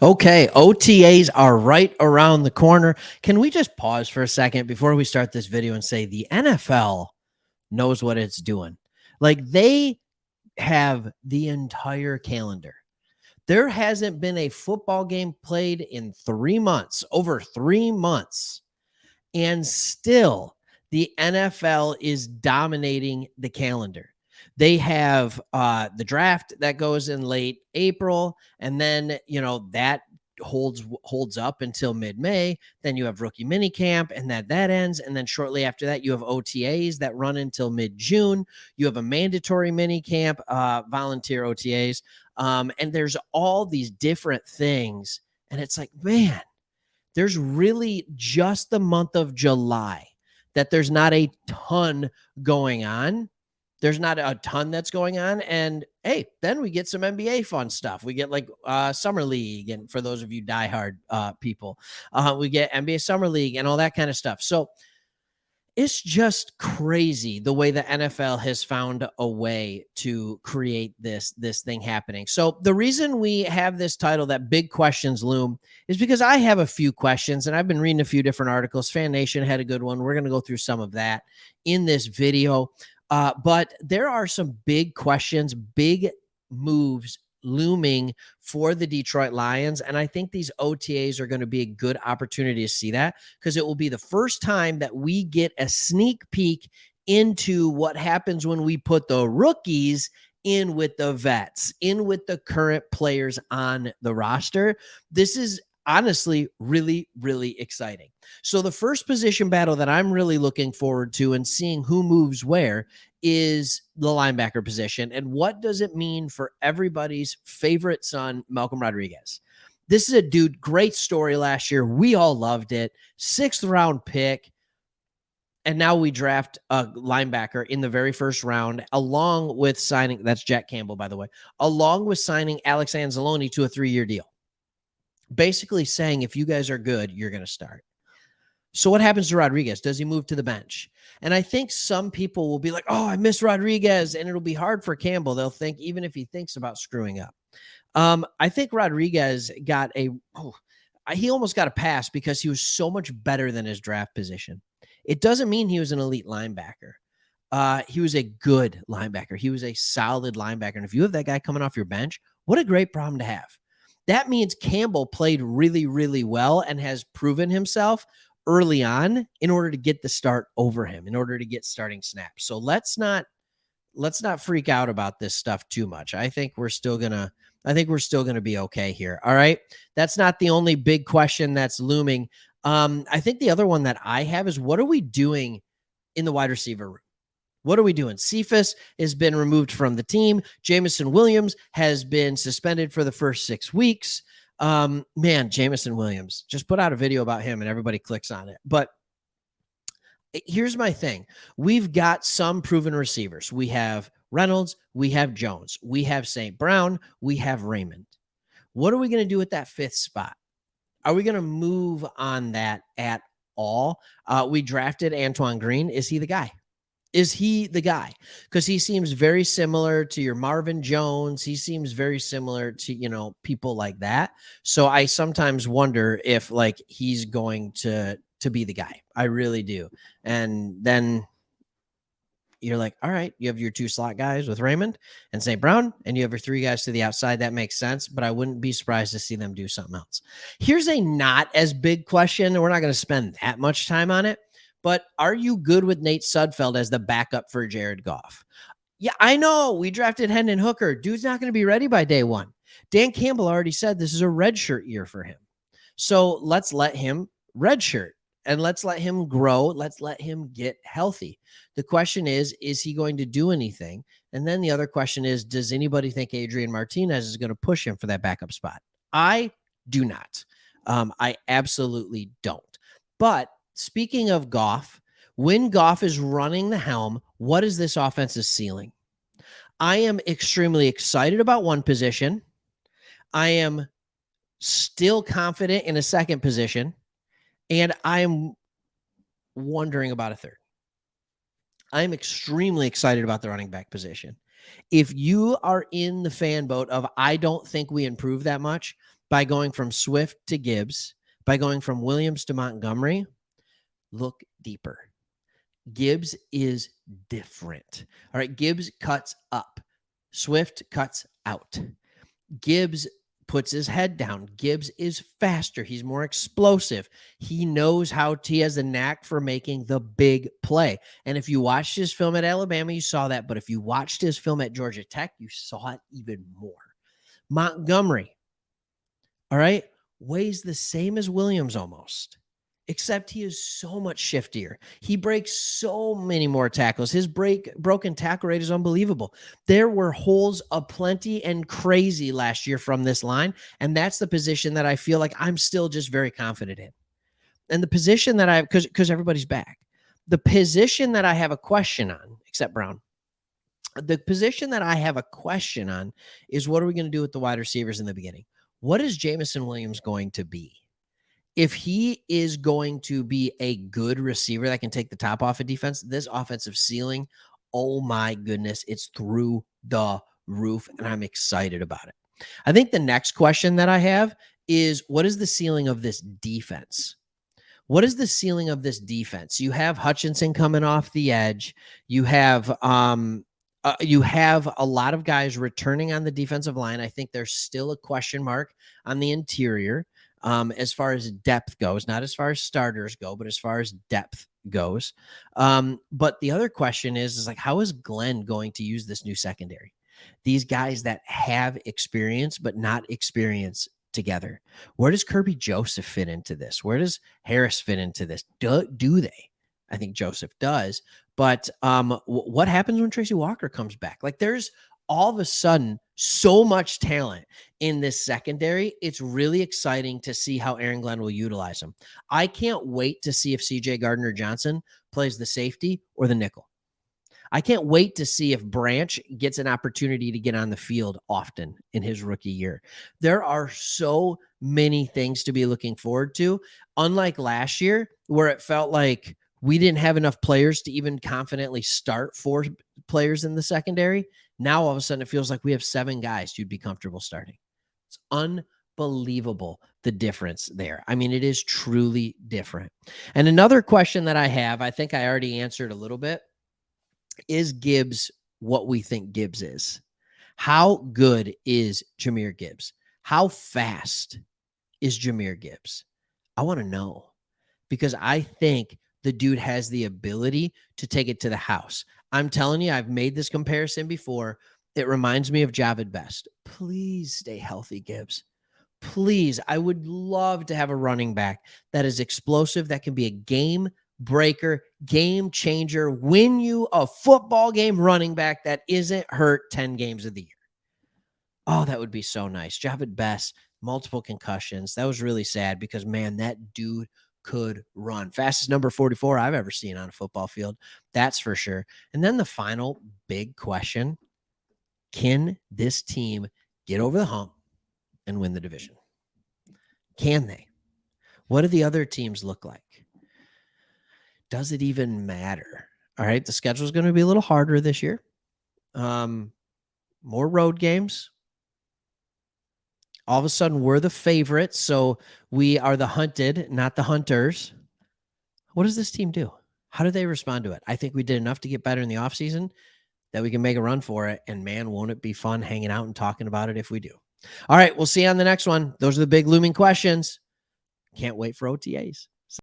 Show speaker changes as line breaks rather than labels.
Okay, OTAs are right around the corner. Can we just pause for a second before we start this video and say the NFL knows what it's doing? Like they have the entire calendar. There hasn't been a football game played in 3 months, over 3 months, and still the NFL is dominating the calendar. They have the draft that goes in late April, and then that holds up until mid-May. Then you have rookie mini camp, and that ends, and then shortly after that, you have OTAs that run until mid-June. You have a mandatory mini camp, volunteer OTAs, and there's all these different things, and it's like, man, there's really just the month of July that there's not a ton going on. There's not a ton that's going on. And hey, then we get some NBA fun stuff. We get like Summer League. And for those of you diehard people, we get NBA Summer League and all that kind of stuff. So it's just crazy the way the NFL has found a way to create this thing happening. So the reason we have this title, that big questions loom, is because I have a few questions and I've been reading a few different articles. Fan Nation had a good one. We're going to go through some of that in this video. But there are some big questions, big moves looming for the Detroit Lions. And I think these OTAs are going to be a good opportunity to see that, because it will be the first time that we get a sneak peek into what happens when we put the rookies in with the vets, in with the current players on the roster. This is honestly really, really exciting. So the first position battle that I'm really looking forward to and seeing who moves where is the linebacker position. And what does it mean for everybody's favorite son, Malcolm Rodriguez? This is a dude, great story last year. We all loved it. 6th round pick. And now we draft a linebacker in the very first round, along with signing, that's Jack Campbell, by the way, along with signing Alex Anzalone to a 3-year deal. Basically saying, if you guys are good, you're going to start. So what happens to Rodriguez? Does he move to the bench? And I think some people will be like, oh, I miss Rodriguez. And it'll be hard for Campbell. They'll think, even if he thinks about screwing up. I think Rodriguez he almost got a pass because he was so much better than his draft position. It doesn't mean he was an elite linebacker. He was a good linebacker. He was a solid linebacker. And if you have that guy coming off your bench, what a great problem to have. That means Campbell played really, really well and has proven himself early on in order to get the start over him, in order to get starting snaps. So let's not freak out about this stuff too much. I think we're still gonna be okay here. All right. That's not the only big question that's looming. I think the other one that I have is, what are we doing in the wide receiver room? What are we doing? Cephas has been removed from the team. Jameson Williams has been suspended for the first 6 weeks. Man, Jameson Williams, just put out a video about him and everybody clicks on it. But here's my thing. We've got some proven receivers. We have Reynolds, we have Jones, we have St. Brown, we have Raymond. What are we going to do with that 5th spot? Are we going to move on that at all? We drafted Antoine Green. Is he the guy? Is he the guy? Because he seems very similar to your Marvin Jones. He seems very similar to, people like that. So I sometimes wonder if he's going to be the guy. I really do. And then you're like, all right, you have your 2 slot guys with Raymond and St. Brown, and you have your 3 guys to the outside. That makes sense, but I wouldn't be surprised to see them do something else. Here's a not as big question, and we're not going to spend that much time on it. But are you good with Nate Sudfeld as the backup for Jared Goff? Yeah, I know. We drafted Hendon Hooker. Dude's not going to be ready by day 1. Dan Campbell already said this is a redshirt year for him. So let's let him redshirt and let's let him grow. Let's let him get healthy. The question is he going to do anything? And then the other question is, does anybody think Adrian Martinez is going to push him for that backup spot? I do not. I absolutely don't. But speaking of Goff, when Goff is running the helm, what is this offense's ceiling? I am extremely excited about one position. I am still confident in a second position, and I'm wondering about a third. I'm extremely excited about the running back position. If you are in the fan boat of, I don't think we improve that much, by going from Swift to Gibbs, by going from Williams to Montgomery, look deeper. Gibbs is different. All right. Gibbs cuts up. Swift cuts out. Gibbs puts his head down. Gibbs is faster. He's more explosive. He knows he has a knack for making the big play. And if you watched his film at Alabama, you saw that. But if you watched his film at Georgia Tech, you saw it even more. Montgomery, all right, weighs the same as Williams almost, except he is so much shiftier. He breaks so many more tackles. His broken tackle rate is unbelievable. There were holes aplenty and crazy last year from this line, and that's the position that I feel like I'm still just very confident in. And the position that because everybody's back, the position that I have a question on, except Brown, the position that I have a question on is what are we going to do with the wide receivers in the beginning? What is Jameson Williams going to be? If he is going to be a good receiver that can take the top off of defense, this offensive ceiling, oh my goodness, it's through the roof, and I'm excited about it. I think the next question that I have is what is the ceiling of this defense? What is the ceiling of this defense? You have Hutchinson coming off the edge. You have a lot of guys returning on the defensive line. I think there's still a question mark on the interior as far as depth goes, not as far as starters go, but as far as depth goes. But the other question is like, how is Glenn going to use this new secondary? These guys that have experience, but not experience together. Where does Kirby Joseph fit into this? Where does Harris fit into this? Do they? I think Joseph does. But what happens when Tracy Walker comes back? Like there's all of a sudden so much talent in this secondary. It's really exciting to see how Aaron Glenn will utilize them. I can't wait to see if CJ Gardner-Johnson plays the safety or the nickel. I can't wait to see if Branch gets an opportunity to get on the field often in his rookie year. There are so many things to be looking forward to. Unlike last year, where it felt like we didn't have enough players to even confidently start 4 players in the secondary. Now, all of a sudden, it feels like we have 7 guys you'd be comfortable starting. It's unbelievable, the difference there. I mean, it is truly different. And another question that I have, I think I already answered a little bit, is Gibbs what we think Gibbs is? How good is Jahmyr Gibbs? How fast is Jahmyr Gibbs? I want to know because I think the dude has the ability to take it to the house. I'm telling you, I've made this comparison before. It reminds me of Javid Best. Please stay healthy, Gibbs. Please. I would love to have a running back that is explosive, that can be a game breaker, game changer, win you a football game running back that isn't hurt 10 games of the year. Oh, that would be so nice. Javid Best, multiple concussions. That was really sad because, man, that dude could run. Fastest number 44 I've ever seen on a football field. That's for sure. And then the final big question, can this team get over the hump and win the division? Can they? What do the other teams look like? Does it even matter? All right. The schedule is going to be a little harder this year. More road games. All of a sudden, we're the favorites. So we are the hunted, not the hunters. What does this team do? How do they respond to it? I think we did enough to get better in the offseason that we can make a run for it. And man, won't it be fun hanging out and talking about it if we do. All right. We'll see you on the next one. Those are the big looming questions. Can't wait for OTAs.